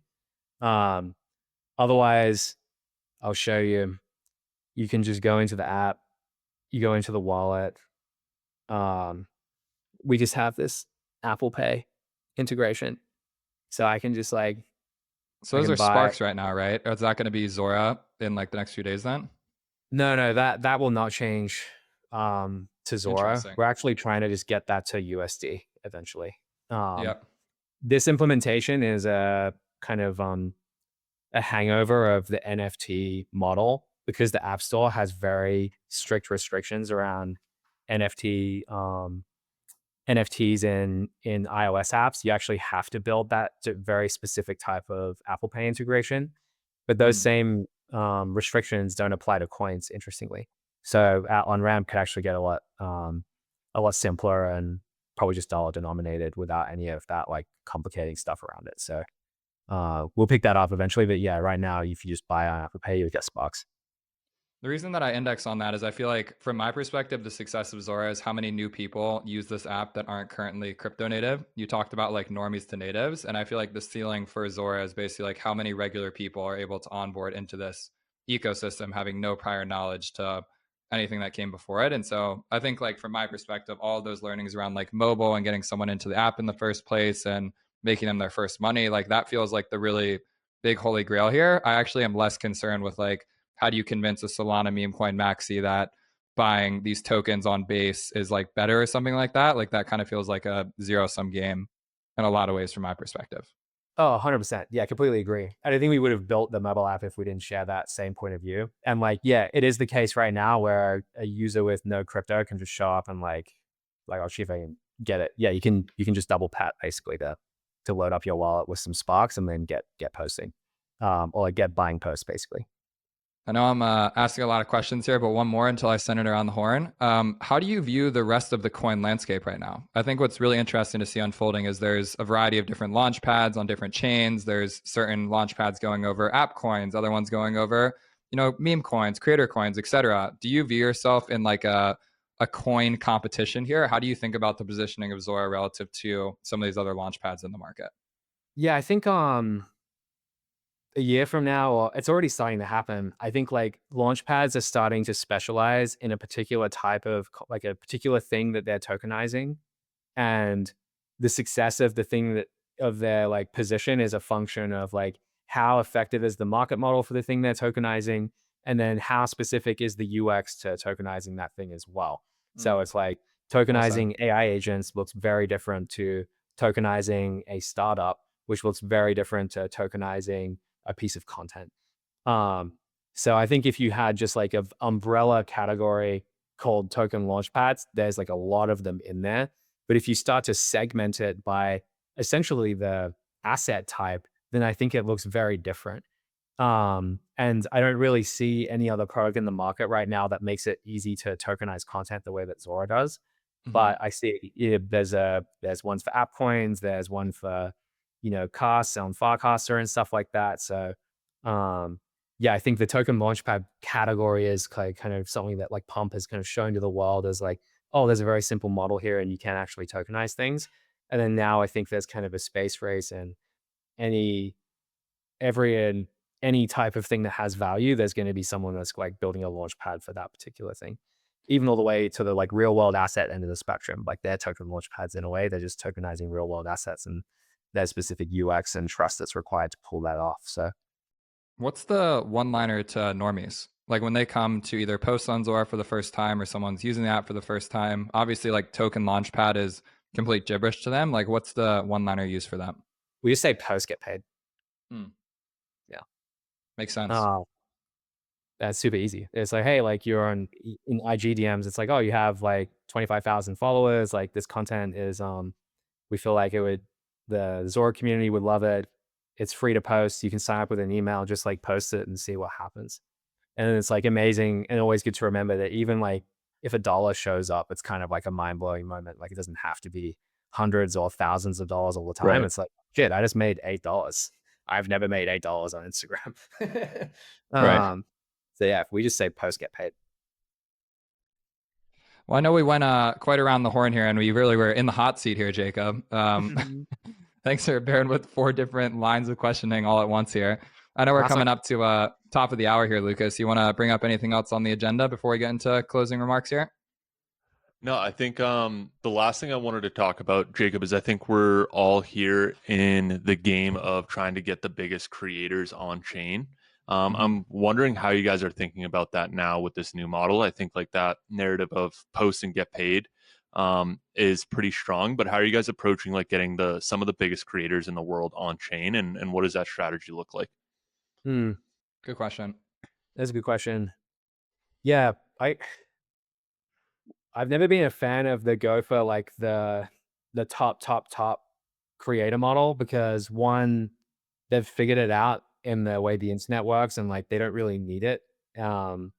Speaker 2: Otherwise, I'll show you. You can just go into the app, you go into the wallet. We just have this Apple Pay integration. So I can just like,
Speaker 1: So
Speaker 2: I
Speaker 1: those
Speaker 2: can
Speaker 1: are
Speaker 2: buy.
Speaker 1: Sparks right now, right? Or is that going to be Zora in like the next few days then?
Speaker 2: No, that will not change to Zora.
Speaker 1: Interesting.
Speaker 2: We're actually trying to just get that to USD eventually.
Speaker 1: Yep.
Speaker 2: This implementation is a kind of a hangover of the NFT model, because the App Store has very strict restrictions around NFT NFTs in iOS apps. You actually have to build that very specific type of Apple Pay integration, but those
Speaker 1: Mm.
Speaker 2: same restrictions don't apply to coins, interestingly. So on ramp could actually get a lot simpler and probably just dollar denominated without any of that like complicating stuff around it. So we'll pick that up eventually, but yeah, right now if you just buy on Apple Pay, you get Sparks.
Speaker 1: The reason that I index on that is I feel like, from my perspective, the success of Zora is how many new people use this app that aren't currently crypto native. You talked about like normies to natives, and I feel like the ceiling for Zora is basically like how many regular people are able to onboard into this ecosystem having no prior knowledge to anything that came before it. And so I think, like, from my perspective, all of those learnings around like mobile and getting someone into the app in the first place and making them their first money, like that feels like the really big holy grail here. I actually am less concerned with like, how do you convince a Solana meme coin maxi that buying these tokens on base is like better or something like that? Like that kind of feels like a zero sum game in a lot of ways from my perspective.
Speaker 2: Oh, 100%. Yeah, completely agree. I don't think we would have built the mobile app if we didn't share that same point of view. And like, yeah, it is the case right now where a user with no crypto can just show up and like, I'll see if I can get it. Yeah, you can just double pat basically to load up your wallet with some Sparks and then get posting, or like get buying posts basically.
Speaker 1: I know I'm asking a lot of questions here, but one more until I send it around the horn. How do you view the rest of the coin landscape right now? I think what's really interesting to see unfolding is there's a variety of different launch pads on different chains. There's certain launch pads going over app coins, other ones going over, meme coins, creator coins, etc. Do you view yourself in like a coin competition here? How do you think about the positioning of Zora relative to some of these other launch pads in the market?
Speaker 2: Yeah, I think a year from now, or it's already starting to happen. I think like launch pads are starting to specialize in a particular type of like a particular thing that they're tokenizing, and the success of the thing that of their like position is a function of like how effective is the market model for the thing they're tokenizing, and then how specific is the UX to tokenizing that thing as well. So it's like
Speaker 1: Well said.
Speaker 2: tokenizing AI agents looks very different to tokenizing a startup, which looks very different to tokenizing a piece of content. Um, so I think if you had just like an umbrella category called token launchpads, there's like a lot of them in there. But if you start to segment it by essentially the asset type, then I think it looks very different. And I don't really see any other product in the market right now that makes it easy to tokenize content the way that Zora does. But I see there's ones for app coins, there's one for costs on Farcaster and stuff like that. So yeah, I think the token launchpad category is kind of something that like Pump has kind of shown to the world as like, oh, there's a very simple model here and you can actually tokenize things. And then now I think there's kind of a space race, and any type of thing that has value, there's going to be someone that's like building a launch pad for that particular thing, even all the way to the like real world asset end of the spectrum. Like they're token launch pads in a way, they're just tokenizing real world assets, and there's specific UX and trust that's required to pull that off. So
Speaker 1: What's the one-liner to normies? Like when they come to either post on Zora for the first time or someone's using the app for the first time, obviously like token launchpad is complete gibberish to them. Like what's the one-liner used for them?
Speaker 2: we just say post get paid. Yeah.
Speaker 1: Makes sense.
Speaker 2: That's super easy. It's like, hey, like you're in IG DMs. It's like, oh, you have like 25,000 followers. Like this content is, we feel like the Zora community would love it. It's free to post. You can sign up with an email, just like post it and see what happens. And it's like amazing and always good to remember that even like if $1 shows up, it's kind of like a mind blowing moment. Like it doesn't have to be hundreds or thousands of dollars all the time.
Speaker 4: Right.
Speaker 2: It's like, shit, I just made $8. I've never made $8 on Instagram.
Speaker 4: Right.
Speaker 2: So yeah, if we just say post get paid.
Speaker 1: Well, I know we went quite around the horn here, and we really were in the hot seat here, Jacob. Thanks for bearing with 4 different lines of questioning all at once here. I know we're
Speaker 2: Awesome.
Speaker 1: coming up to top of the hour here, Lucas. You want to bring up anything else on the agenda before we get into closing remarks here?
Speaker 3: No, I think the last thing I wanted to talk about, Jacob, is I think we're all here in the game of trying to get the biggest creators on chain. I'm wondering how you guys are thinking about that now with this new model. I think like that narrative of post and get paid is pretty strong, but how are you guys approaching like getting some of the biggest creators in the world on chain, and what does that strategy look like?
Speaker 1: Good question.
Speaker 2: That's a good question. Yeah, I've never been a fan of the go for like the top creator model, because one, they've figured it out in the way the internet works and like they don't really need it. And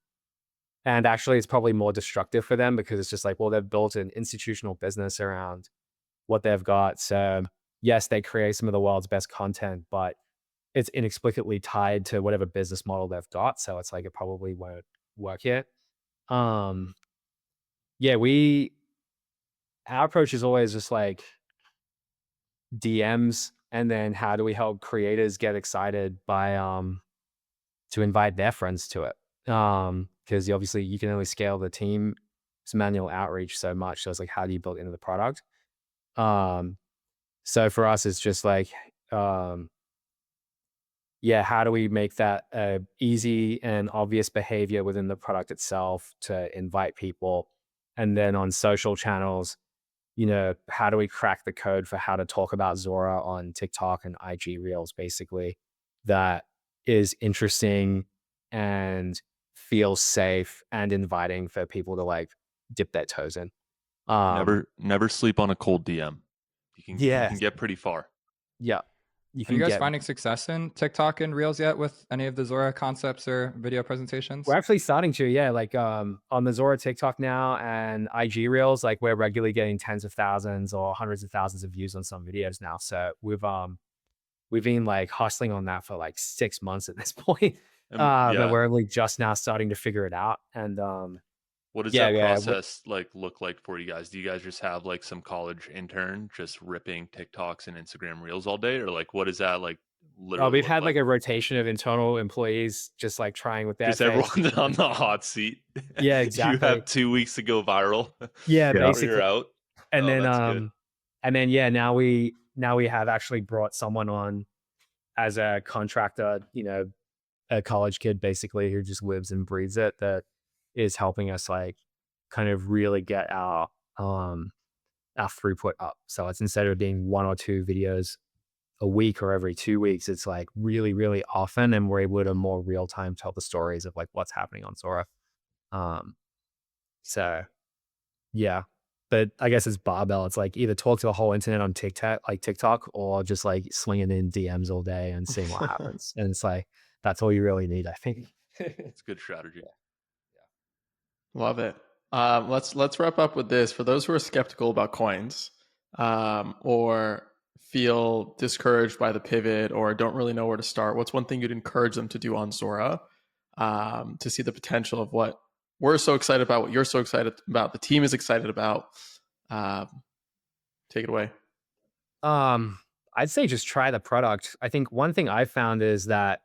Speaker 2: actually it's probably more destructive for them, because it's just like, well, they've built an institutional business around what they've got. So yes, they create some of the world's best content, but it's inexplicably tied to whatever business model they've got. So it's like, it probably won't work yet. Yeah, our approach is always just like DMs, and then how do we help creators get excited by to invite their friends to it, because obviously you can only scale the team's manual outreach so much. So it's like, how do you build into the product? So for us, it's just like yeah, how do we make that easy and obvious behavior within the product itself to invite people? And then on social channels, how do we crack the code for how to talk about Zora on TikTok and IG Reels, basically, that is interesting and feels safe and inviting for people to like dip their toes in.
Speaker 3: Never sleep on a cold DM. You can get pretty far.
Speaker 2: Yeah.
Speaker 1: Are you guys finding success in TikTok and Reels yet with any of the Zora concepts or video presentations?
Speaker 2: We're actually starting to, yeah. Like on the Zora TikTok now and IG Reels, like we're regularly getting tens of thousands or hundreds of thousands of views on some videos now. So we've been like hustling on that for like 6 months at this point. But we're only just now starting to figure it out. And
Speaker 3: what does that process like look like for you guys? Do you guys just have like some college intern just ripping TikToks and Instagram Reels all day, or like what is that like? Literally,
Speaker 2: we've had like a rotation of internal employees just like trying with that.
Speaker 3: Just everyone on the hot seat.
Speaker 2: Yeah, exactly.
Speaker 3: You have 2 weeks to go viral.
Speaker 2: Yeah, basically.
Speaker 3: You're out.
Speaker 2: And then yeah, now we have actually brought someone on as a contractor, a college kid basically who just lives and breathes it, that is helping us like kind of really get our throughput up. So it's, instead of being 1 or 2 videos a week or every 2 weeks, it's like really, really often, and we're able to more real time tell the stories of like what's happening on Zora. So yeah, but I guess it's barbell. It's like either talk to the whole internet on TikTok, or just like slinging in DMs all day and seeing what happens. And it's like, that's all you really need, I think.
Speaker 3: It's a good strategy.
Speaker 4: Love it. Let's wrap up with this. For those who are skeptical about coins, or feel discouraged by the pivot, or don't really know where to start, what's one thing you'd encourage them to do on Zora to see the potential of what we're so excited about, what you're so excited about, the team is excited about? Take it away.
Speaker 2: I'd say just try the product. I think one thing I found is that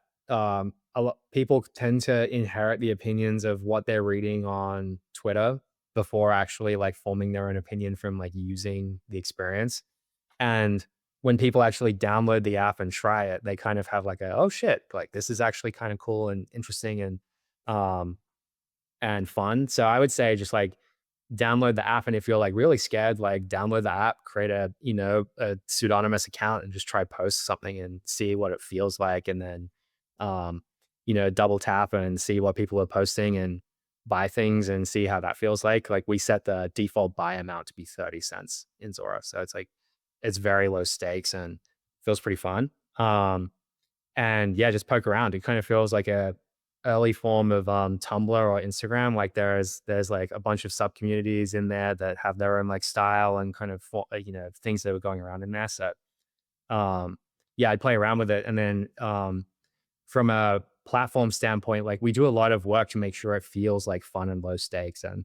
Speaker 2: people tend to inherit the opinions of what they're reading on Twitter before actually like forming their own opinion from like using the experience. And when people actually download the app and try it, they kind of have like oh shit, like this is actually kind of cool and interesting and fun. So I would say just like download the app, and if you're like really scared, like download the app, create a pseudonymous account and just try post something and see what it feels like, and then double tap and see what people are posting and buy things and see how that feels like. Like we set the default buy amount to be 30 cents in Zora, so it's like it's very low stakes and feels pretty fun. And yeah, just poke around. It kind of feels like a early form of Tumblr or Instagram. Like there's like a bunch of sub communities in there that have their own like style and kind of things that were going around in there. So yeah, I'd play around with it. And then from a platform standpoint, like we do a lot of work to make sure it feels like fun and low stakes, and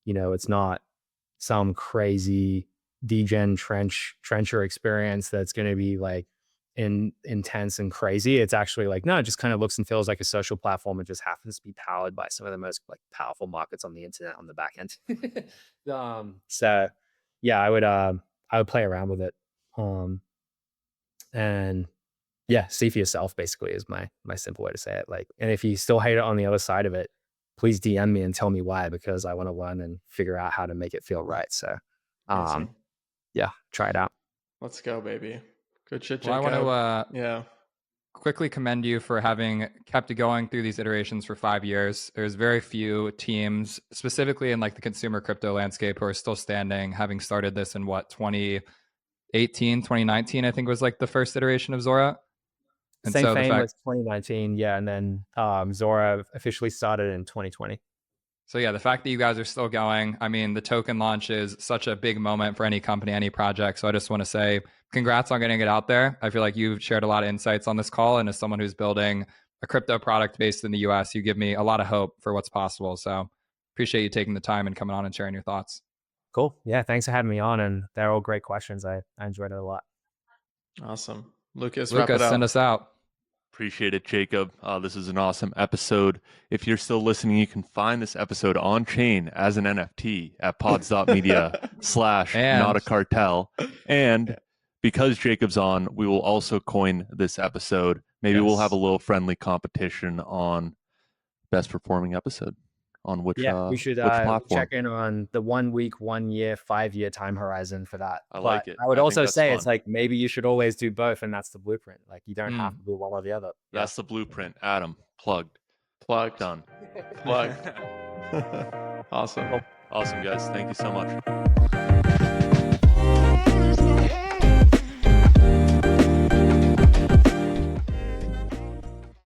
Speaker 2: it's not some crazy degen trencher experience that's going to be like intense and crazy. It's actually like, no, it just kind of looks and feels like a social platform. It just happens to be powered by some of the most like powerful markets on the internet on the back end. So yeah, I would play around with it. And yeah, see for yourself basically is my simple way to say it. Like, and if you still hate it on the other side of it, please DM me and tell me why, because I want to learn and figure out how to make it feel right. So
Speaker 4: Awesome.
Speaker 2: yeah, try it out.
Speaker 4: Let's go, baby. Good shit,
Speaker 1: Well, I
Speaker 4: Jacob.
Speaker 1: want to
Speaker 4: Yeah.
Speaker 1: quickly commend you for having kept it going through these iterations for 5 years. There's very few teams, specifically in like the consumer crypto landscape, who are still standing, having started this in what, 2018, 2019, I think was like the first iteration of Zora. And
Speaker 2: Same
Speaker 1: so the
Speaker 2: thing
Speaker 1: fact,
Speaker 2: was 2019, yeah, and then Zora officially started in 2020.
Speaker 1: so yeah, the fact that you guys are still going, I mean, the token launch is such a big moment for any company, any project. So I just want to say congrats on getting it out there. I feel like you've shared a lot of insights on this call. And as someone who's building a crypto product based in the US, you give me a lot of hope for what's possible. So appreciate you taking the time and coming on and sharing your thoughts.
Speaker 2: Cool. Yeah, thanks for having me on. And they're all great questions. I enjoyed it a lot.
Speaker 4: Awesome. Lucas, wrap it
Speaker 1: Lucas,
Speaker 4: up.
Speaker 1: send us out.
Speaker 3: Appreciate it, Jacob. This is an awesome episode. If you're still listening, you can find this episode on chain as an NFT at pods.media / not a cartel. And because Jacob's on, we will also coin this episode. Maybe we'll have a little friendly competition on best performing episode on which
Speaker 2: we should
Speaker 3: which platform.
Speaker 2: check in on the 1 week, 1 year, 5 year time horizon for that.
Speaker 3: I like it.
Speaker 2: I would
Speaker 3: I think
Speaker 2: also
Speaker 3: that's
Speaker 2: say
Speaker 3: fun.
Speaker 2: it's like maybe you should always do both, and that's the blueprint. Like you don't have to do one or the other.
Speaker 3: That's the blueprint. Adam, plugged. Done.
Speaker 4: Plug. Awesome.
Speaker 3: Awesome, guys. Thank you so much.